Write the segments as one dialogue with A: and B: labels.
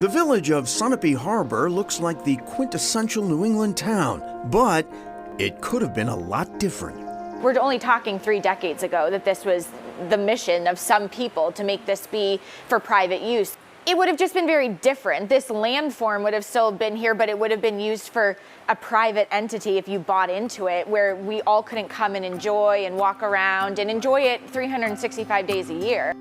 A: The village of Sunapee Harbor looks like the quintessential New England town, but it could have been a lot different.
B: We're only talking 3 decades ago that this was the mission of some people to make this be for private use. It would have just been very different. This landform would have still been here, but it would have been used for a private entity if you bought into it, where we all couldn't come and enjoy and walk around and enjoy it 365 days a year.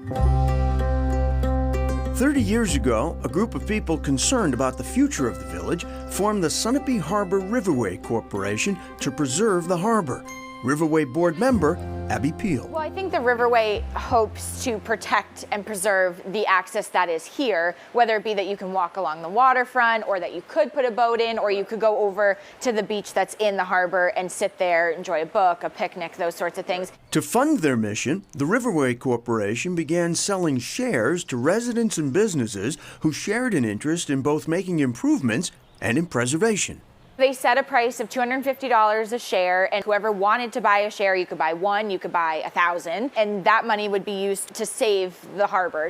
A: 30 years ago, a group of people concerned about the future of the village formed the Sunapee Harbor Riverway Corporation to preserve the harbor. Riverway board member Abby Peel.
B: Well, I think the Riverway hopes to protect and preserve the access that is here, whether it be that you can walk along the waterfront or that you could put a boat in, or you could go over to the beach that's in the harbor and sit there, enjoy a book, a picnic, those sorts of things.
A: To fund their mission, the Riverway Corporation began selling shares to residents and businesses who shared an interest in both making improvements and in preservation.
B: They set a price of $250 a share, and whoever wanted to buy a share, you could buy 1, you could buy 1,000, and that money would be used to save the harbor.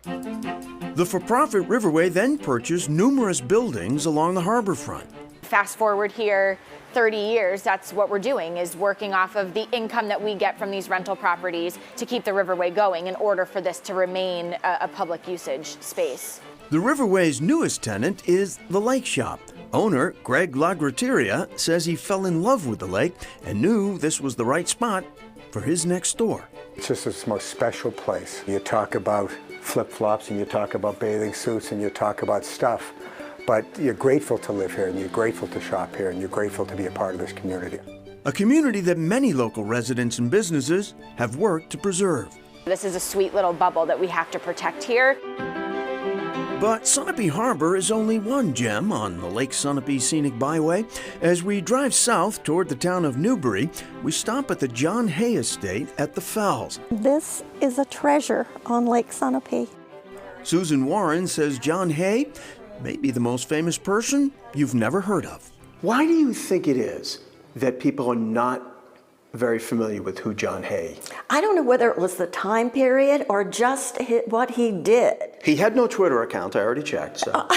A: The for-profit Riverway then purchased numerous buildings along the harbor front.
B: Fast forward here 30 years, that's what we're doing, is working off of the income that we get from these rental properties to keep the Riverway going in order for this to remain a public usage space.
A: The Riverway's newest tenant is the Lake Shop. Owner Greg Lagrateria says he fell in love with the lake and knew this was the right spot for his next door.
C: It's just this most special place. You talk about flip-flops and you talk about bathing suits and you talk about stuff, but you're grateful to live here and you're grateful to shop here and you're grateful to be a part of this community.
A: A community that many local residents and businesses have worked to preserve.
B: This is a sweet little bubble that we have to protect here.
A: But Sunapee Harbor is only one gem on the Lake Sunapee Scenic Byway. As we drive south toward the town of Newbury, we stop at the John Hay Estate at the Fells.
D: This is a treasure on Lake Sunapee.
A: Susan Warren says John Hay may be the most famous person you've never heard of.
E: Why do you think it is that people are not very familiar with who John Hay?
D: I don't know whether it was the time period or just what he did.
E: He had no Twitter account, I already checked. So.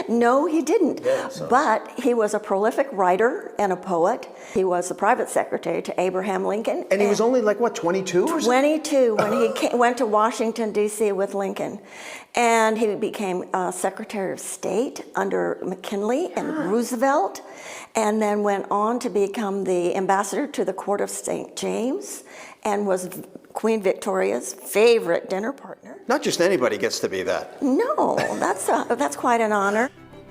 D: No, he didn't.
E: Yeah,
D: but he was a prolific writer and a poet. He was the private secretary to Abraham Lincoln.
E: And he was only like, what, 22 or something?
D: 22 when he went to Washington, D.C. with Lincoln. And he became Secretary of State under McKinley and Roosevelt, and then went on to become the ambassador to the Court of St. James and was Queen Victoria's favorite dinner partner.
E: Not just anybody gets to be that.
D: No, that's quite an honor.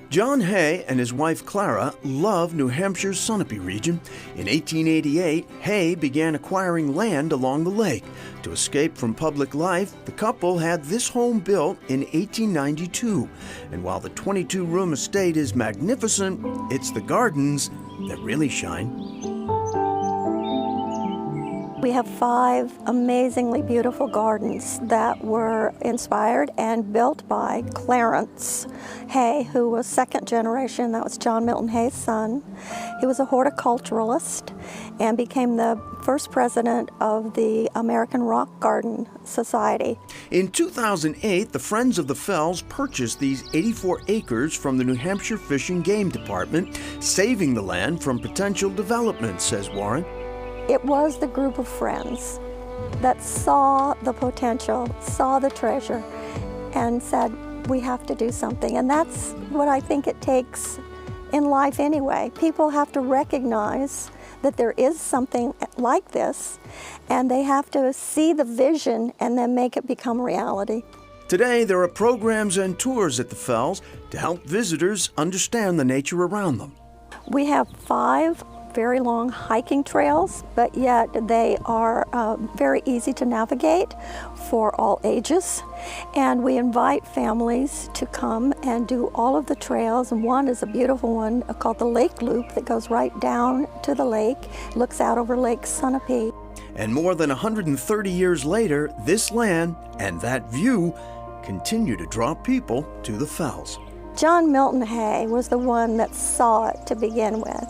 A: John Hay and his wife Clara love New Hampshire's Sunapee region. In 1888, Hay began acquiring land along the lake. To escape from public life, the couple had this home built in 1892. And while the 22-room estate is magnificent, it's the gardens that really shine.
D: We have 5 amazingly beautiful gardens that were inspired and built by Clarence Hay, who was second generation. That was John Milton Hay's son. He was a horticulturalist and became the first president of the American Rock Garden Society.
A: In 2008, the Friends of the Fells purchased these 84 acres from the New Hampshire Fish and Game Department, saving the land from potential development, says Warren.
D: It was the group of friends that saw the potential, saw the treasure, and said, we have to do something. And that's what I think it takes in life anyway. People have to recognize that there is something like this, and they have to see the vision and then make it become reality.
A: Today, there are programs and tours at the Fells to help visitors understand the nature around them.
D: We have 5 very long hiking trails, but yet they are very easy to navigate for all ages. And we invite families to come and do all of the trails. And one is a beautiful one called the Lake Loop that goes right down to the lake, looks out over Lake Sunapee.
A: And more than 130 years later, this land and that view continue to draw people to the Fells.
D: John Milton Hay was the one that saw it to begin with.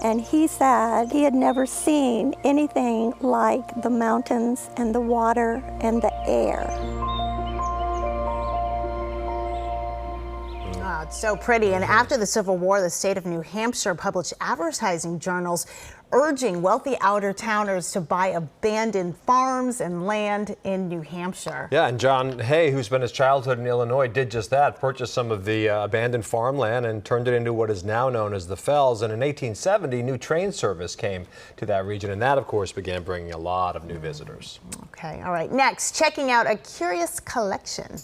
D: And he said he had never seen anything like the mountains and the water and the air.
F: Oh, it's so pretty. And after the Civil War, the state of New Hampshire published advertising journals urging wealthy outer-towners to buy abandoned farms and land in New Hampshire.
G: Yeah, and John Hay, who spent his childhood in Illinois, did just that, purchased some of the abandoned farmland and turned it into what is now known as the Fells. And in 1870, new train service came to that region, and that, of course, began bringing a lot of new visitors.
F: Okay, all right. Next, checking out a curious collection.